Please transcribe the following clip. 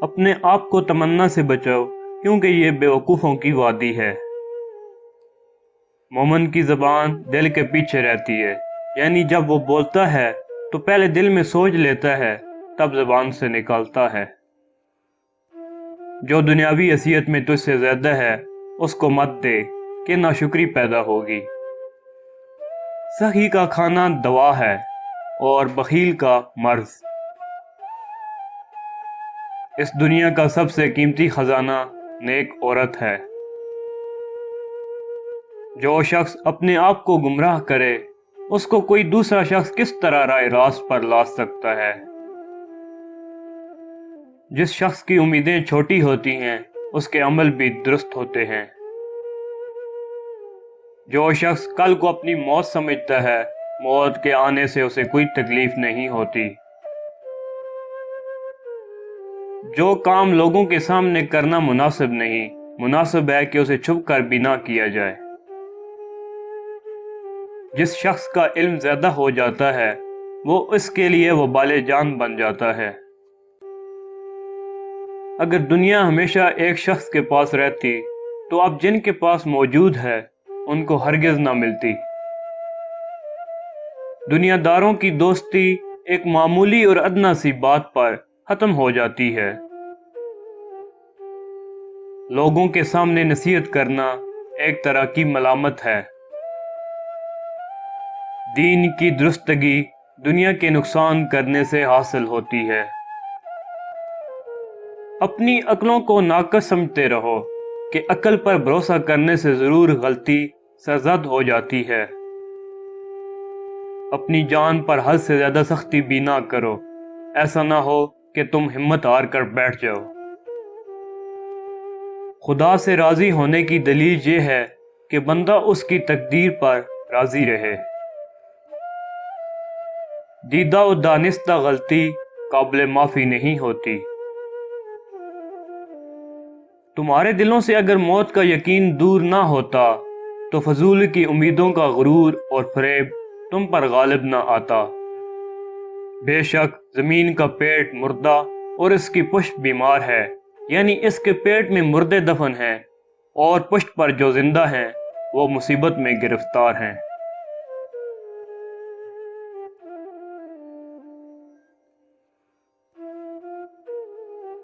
اپنے آپ کو تمنا سے بچاؤ، کیونکہ یہ بیوقوفوں کی وادی ہے۔ مومن کی زبان دل کے پیچھے رہتی ہے، یعنی جب وہ بولتا ہے تو پہلے دل میں سوچ لیتا ہے، تب زبان سے نکالتا ہے۔ جو دنیاوی حیثیت میں تجھ سے زیادہ ہے اس کو مت دے کہ ناشکری پیدا ہوگی۔ سخی کا کھانا دوا ہے اور بخیل کا مرض۔ اس دنیا کا سب سے قیمتی خزانہ نیک عورت ہے۔ جو شخص اپنے آپ کو گمراہ کرے اس کو کوئی دوسرا شخص کس طرح راہ راست پر لا سکتا ہے؟ جس شخص کی امیدیں چھوٹی ہوتی ہیں اس کے عمل بھی درست ہوتے ہیں۔ جو شخص کل کو اپنی موت سمجھتا ہے موت کے آنے سے اسے کوئی تکلیف نہیں ہوتی۔ جو کام لوگوں کے سامنے کرنا مناسب نہیں، مناسب ہے کہ اسے چھپ کر بھی نہ کیا جائے۔ جس شخص کا علم زیادہ ہو جاتا ہے وہ اس کے لیے وبال جان بن جاتا ہے۔ اگر دنیا ہمیشہ ایک شخص کے پاس رہتی تو اب جن کے پاس موجود ہے ان کو ہرگز نہ ملتی۔ دنیا داروں کی دوستی ایک معمولی اور ادنی سی بات پر ختم ہو جاتی ہے۔ لوگوں کے سامنے نصیحت کرنا ایک طرح کی ملامت ہے۔ دین کی درستگی دنیا کے نقصان کرنے سے حاصل ہوتی ہے۔ اپنی عقلوں کو ناقص سمجھتے رہو کہ عقل پر بھروسہ کرنے سے ضرور غلطی سرزد ہو جاتی ہے۔ اپنی جان پر حد سے زیادہ سختی بھی نہ کرو، ایسا نہ ہو کہ تم ہمت ہار کر بیٹھ جاؤ۔ خدا سے راضی ہونے کی دلیل یہ ہے کہ بندہ اس کی تقدیر پر راضی رہے۔ دیدہ و دانستہ غلطی قابل معافی نہیں ہوتی۔ تمہارے دلوں سے اگر موت کا یقین دور نہ ہوتا تو فضول کی امیدوں کا غرور اور فریب تم پر غالب نہ آتا۔ بے شک زمین کا پیٹ مردہ اور اس کی پشت بیمار ہے، یعنی اس کے پیٹ میں مردے دفن ہیں اور پشت پر جو زندہ ہیں وہ مصیبت میں گرفتار ہیں۔